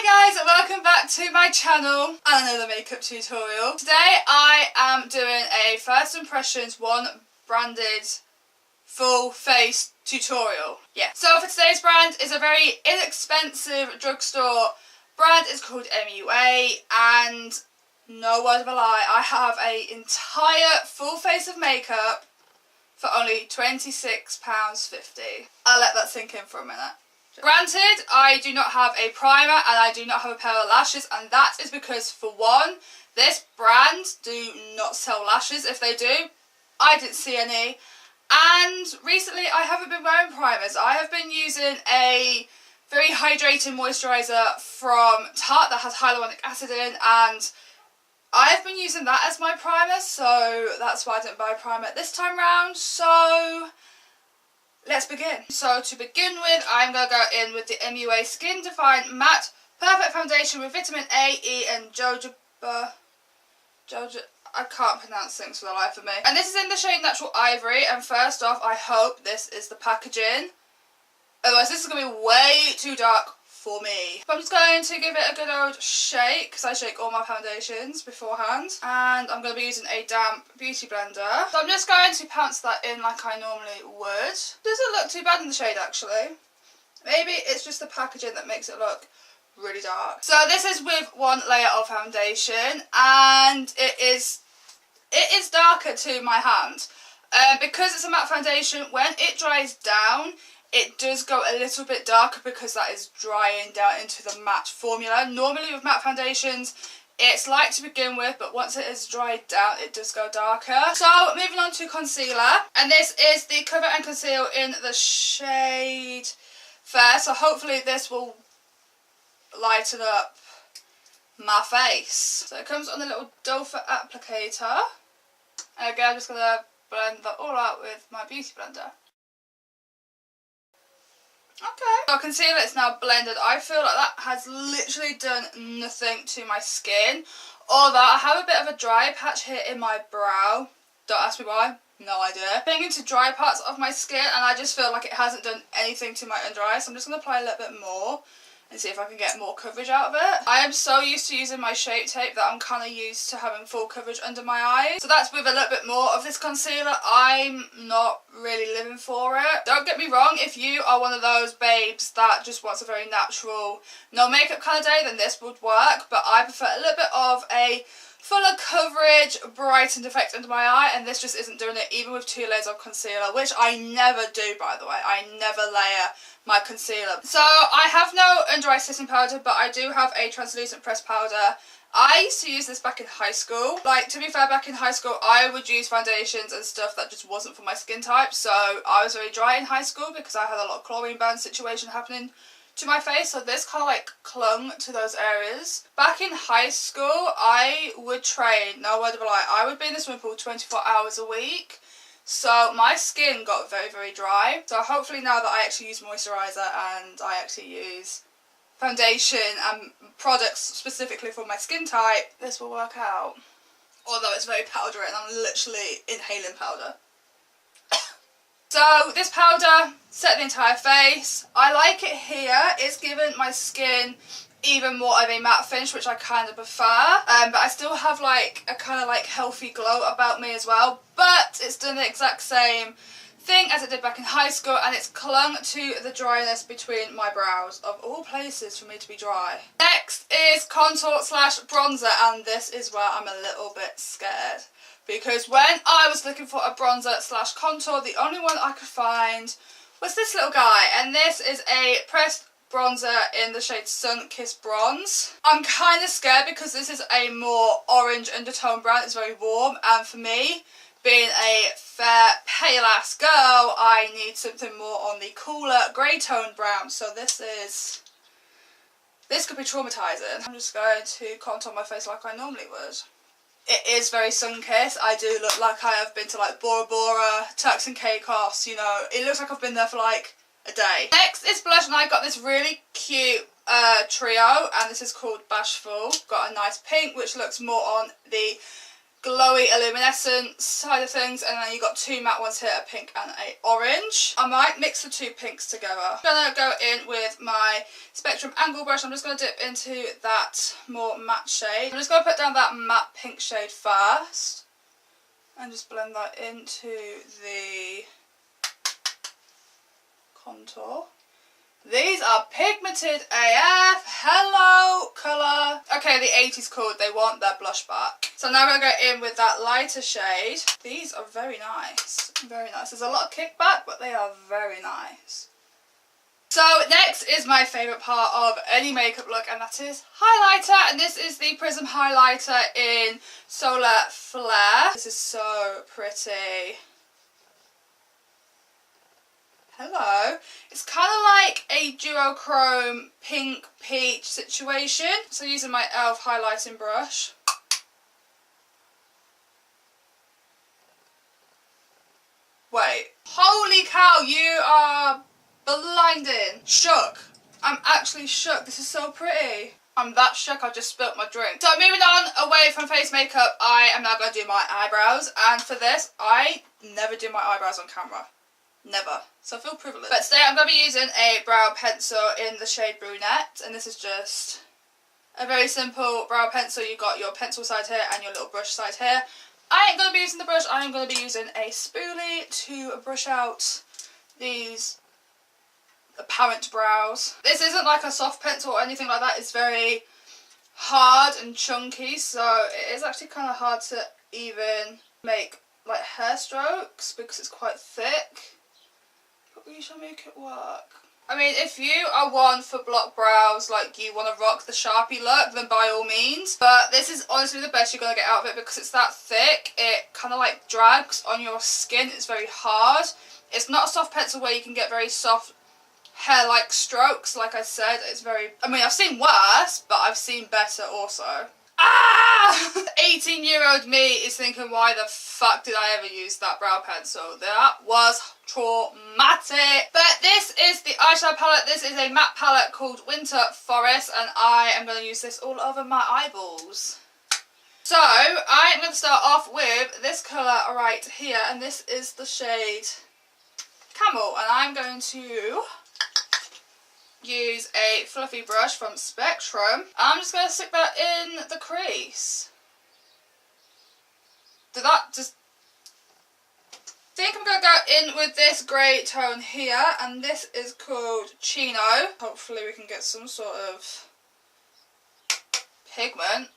Hi guys, and welcome back to my channel and another makeup tutorial. Today I am doing a first impressions one branded full face tutorial. Yeah. So for today's brand is a very inexpensive drugstore brand. It's called MUA, and no word of a lie, I have an entire full face of makeup for only £26.50. I'll let that sink in for a minute. Granted, I do not have a primer and I do not have a pair of lashes, and that is because, for one, this brand do not sell lashes. If they do, I didn't see any. And recently I haven't been wearing primers. I have been using a very hydrating moisturiser from Tarte that has hyaluronic acid in, and I've been using that as my primer, so that's why I didn't buy a primer this time round. So let's begin. So to begin with, I'm going to go in with the MUA Skin Define Matte Perfect Foundation with Vitamin A, E and jojoba. I can't pronounce things for the life of me. And this is in the shade Natural Ivory, and first off, I hope this is the packaging. Otherwise this is going to be way too dark for me. But I'm just going to give it a good old shake, because I shake all my foundations beforehand. And I'm going to be using a damp beauty blender. So I'm just going to pounce that in like I normally would. Doesn't look too bad in the shade actually. Maybe it's just the packaging that makes it look really dark. So this is with one layer of foundation, and it is darker to my hand. Because it's a matte foundation, when it dries down, it does go a little bit darker because that is drying down into the matte formula. Normally with matte foundations, it's light to begin with, but once it is dried down, it does go darker. So moving on to concealer, and this is the Cover and Conceal in the shade Fair. So hopefully this will lighten up my face. So it comes on the little doe foot applicator, and again I'm just going to blend that all out with my beauty blender. Okay. So concealer is now blended. I feel like that has literally done nothing to my skin. Although I have a bit of a dry patch here in my brow. Don't ask me why. No idea. Getting into dry parts of my skin, and I just feel like it hasn't done anything to my under eye. So I'm just going to apply a little bit more and see if I can get more coverage out of it. I am so used to using my Shape Tape that I'm kind of used to having full coverage under my eyes. So that's with a little bit more of this concealer. I'm not really living for it. Don't get me wrong, if you are one of those babes that just wants a very natural, no makeup kind of day, then this would work. But I prefer a little bit of a fuller coverage, brightened effect under my eye, and this just isn't doing it, even with 2 layers of concealer, which I never do, by the way. I never layer my concealer. So I have no under eye setting powder, but I do have a translucent pressed powder. I used to use this back in high school. Like, to be fair, back in high school I would use foundations and stuff that just wasn't for my skin type, so I was very dry in high school because I had a lot of chlorine burn situation happening to my face, so this kind of like clung to those areas. Back in high school I would train, no word of a lie, I would be in the swimming pool 24 hours a week, so my skin got very, very dry. So hopefully now that I actually use moisturiser and I actually use foundation and products specifically for my skin type, this will work out. Although it's very powdery and I'm literally inhaling powder. So this powder set the entire face. I like it here. It's given my skin even more of a matte finish, which I kind of prefer. But I still have like a kind of like healthy glow about me as well. But it's done the exact same thing as it did back in high school, and it's clung to the dryness between my brows, of all places for me to be dry. Next is contour slash bronzer, and this is where I'm a little bit scared. Because when I was looking for a bronzer slash contour, the only one I could find was this little guy. And this is a pressed bronzer in the shade Sunkissed Bronze. I'm kind of scared because this is a more orange undertone brown. It's very warm, and for me, being a fair, pale ass girl, I need something more on the cooler grey tone brown. So this could be traumatising. I'm just going to contour my face like I normally would. It is very sun-kissed. I do look like I have been to like Bora Bora, Turks and Caicos, you know. It looks like I've been there for like a day. Next is blush, and I got this really cute trio, and this is called Bashful. Got a nice pink, which looks more on the glowy illuminescent side of things, and then you got two matte ones here, a pink and a orange. I might mix the two pinks together. I'm gonna go in with my Spectrum angle brush. I'm just gonna dip into that more matte shade. I'm just gonna put down that matte pink shade first and just blend that into the contour. These are pigmented AF. Hello, colour. Okay, the 80s called. They want their blush back. So now I'm going to go in with that lighter shade. These are very nice. Very nice. There's a lot of kickback, but they are very nice. So next is my favourite part of any makeup look, and that is highlighter. And this is the Prism highlighter in Solar Flare. This is so pretty. Hello. It's kind of like a duochrome pink peach situation. So using my e.l.f. highlighting brush. Wait. Holy cow, you are blinding. Shook. I'm actually shook. This is so pretty. I'm that shook I just spilt my drink. So moving on away from face makeup, I am now going to do my eyebrows. And for this, I never do my eyebrows on camera. Never. So I feel privileged. But today I'm going to be using a brow pencil in the shade Brunette. And this is just a very simple brow pencil. You've got your pencil side here and your little brush side here. I ain't going to be using the brush. I am going to be using a spoolie to brush out these apparent brows. This isn't like a soft pencil or anything like that. It's very hard and chunky. So it is actually kind of hard to even make like hair strokes because it's quite thick. But we shall make it work. I mean, if you are one for block brows, like you want to rock the Sharpie look, then by all means. But this is honestly the best you're going to get out of it because it's that thick. It kind of like drags on your skin. It's very hard. It's not a soft pencil where you can get very soft hair-like strokes. Like I said, it's very... I mean, I've seen worse, but I've seen better also. Ah! 18-year-old me is thinking, why the fuck did I ever use that brow pencil? That was traumatic. But this is the eyeshadow palette. This is a matte palette called Winter Forest, and I am going to use this all over my eyeballs. So I am going to start off with this colour right here, and this is the shade Camel, and I'm going to use a fluffy brush from Spectrum. I'm just going to stick that in the crease. Did that just... I think I'm going to go in with this grey tone here, and this is called Chino. Hopefully we can get some sort of pigment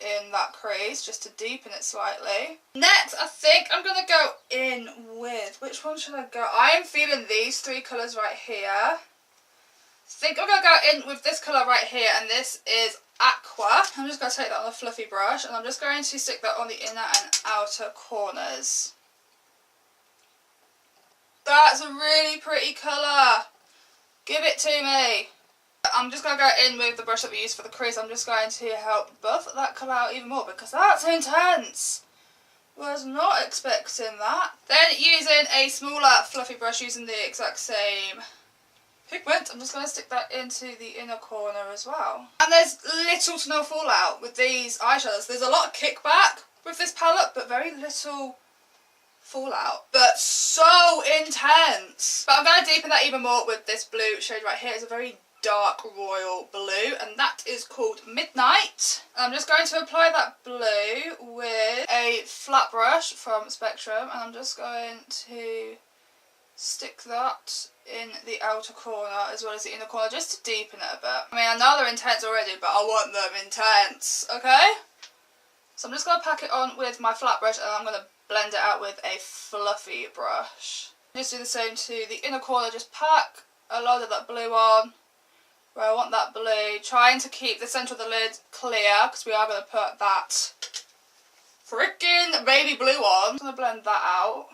in that crease just to deepen it slightly. Next, I think I'm going to go in with... Which one should I go? I am feeling these three colours right here. I think I'm going to go in with this colour right here, and this is Aqua. I'm just going to take that on a fluffy brush, and I'm just going to stick that on the inner and outer corners. That's a really pretty colour. Give it to me. I'm just going to go in with the brush that we used for the crease. I'm just going to help buff that colour out even more because that's intense. Was not expecting that. Then using a smaller fluffy brush using the exact same pigment, I'm just going to stick that into the inner corner as well. And there's little to no fallout with these eyeshadows. There's a lot of kickback with this palette, but very little fallout. But so intense. But I'm going to deepen that even more with this blue shade right here. It's a very dark royal blue, and that is called Midnight. And I'm just going to apply that blue with a flat brush from Spectrum, and I'm just going to stick that in the outer corner as well as the inner corner just to deepen it a bit. I mean, I know they're intense already, but I want them intense, okay? So I'm just going to pack it on with my flat brush, and I'm going to blend it out with a fluffy brush. Just do the same to the inner corner, just pack a load of that blue on where I want that blue, trying to keep the centre of the lid clear because we are going to put that freaking baby blue on. I'm going to blend that out.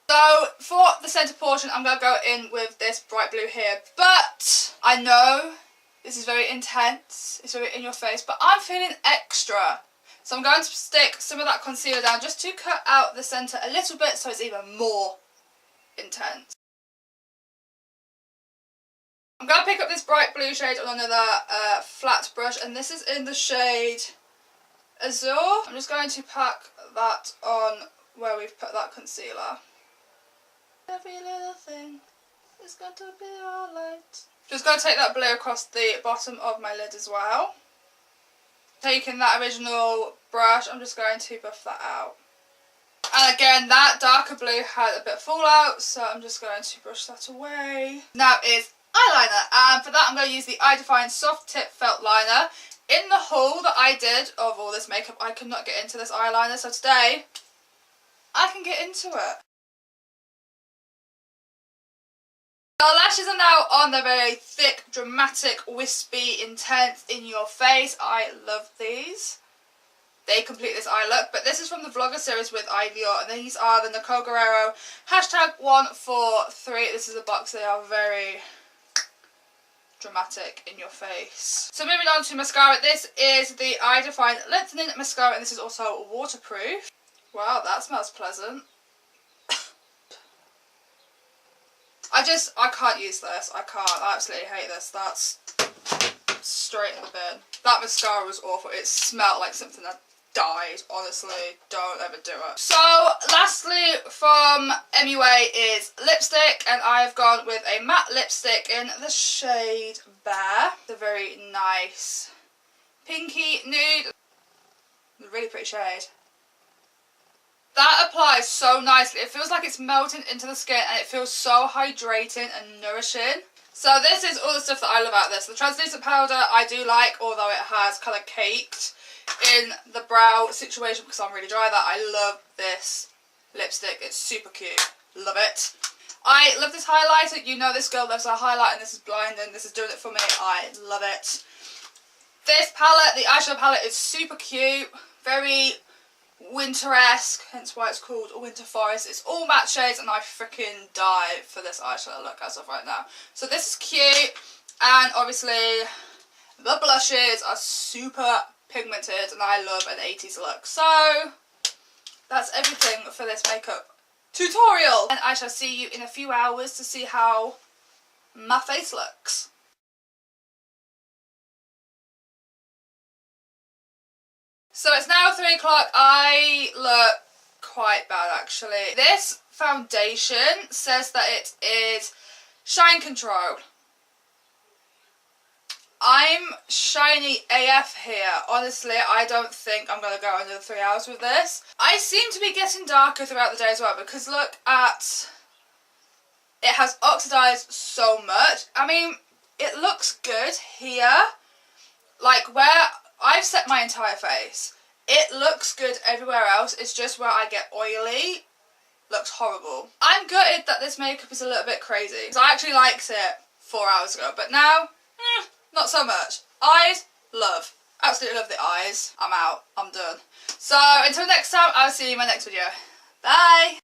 So for the centre portion, I'm going to go in with this bright blue here, but I know this is very intense, it's very in your face, but I'm feeling extra. So I'm going to stick some of that concealer down just to cut out the centre a little bit so it's even more intense. I'm going to pick up this bright blue shade on another flat brush, and this is in the shade Azure. I'm just going to pack that on where we've put that concealer. Every little thing is going to be alright. Just going to take that blue across the bottom of my lid as well. Taking that original brush, I'm just going to buff that out. And again, that darker blue had a bit of fallout, so I'm just going to brush that away. Now is eyeliner, and for that I'm going to use the Eye Define Soft Tip Felt Liner. In the haul that I did of all this makeup, I could not get into this eyeliner, so today I can get into it. Our lashes are now on. They're very thick, dramatic, wispy, intense, in your face. I love these. They complete this eye look, but this is from the vlogger series with Eylure, and these are the Nicole Guerriero #143. This is a box. They are very dramatic in your face. So moving on to mascara. This is the Eye Define Lengthening Mascara, and this is also waterproof. Wow, that smells pleasant. I can't use this. I can't. I absolutely hate this. That's straight in the bin. That mascara was awful. It smelled like something that died. Honestly, don't ever do it. So lastly from MUA is lipstick, and I've gone with a matte lipstick in the shade Bear. It's a very nice pinky nude. A really pretty shade. That applies so nicely. It feels like it's melting into the skin, and it feels so hydrating and nourishing. So this is all the stuff that I love about this. The translucent powder I do like, although it has colour caked in the brow situation because I'm really dry. That I love this lipstick. It's super cute. Love it. I love this highlighter. You know this girl loves her highlight, and this is blinding. This is doing it for me. I love it. This palette, the eyeshadow palette, is super cute. Very winter-esque, hence why it's called a Winter Forest. It's all matte shades, and I freaking die for this eyeshadow look as of right now. So this is cute, and obviously the blushes are super pigmented, and I love an 80s look. So that's everything for this makeup tutorial, and I shall see you in a few hours to see how my face looks. So it's now 3 o'clock. I look quite bad actually. This foundation says that it is shine control. I'm shiny AF here. Honestly, I don't think I'm going to go under the 3 hours with this. I seem to be getting darker throughout the day as well, because look at... it has oxidized so much. I mean, it looks good here. Like where I've set my entire face. It looks good everywhere else. It's just where I get oily. Looks horrible. I'm gutted that this makeup is a little bit crazy, because I actually liked it 4 hours ago, but now, not so much. Eyes, love. Absolutely love the eyes. I'm out. I'm done. So until next time, I'll see you in my next video. Bye!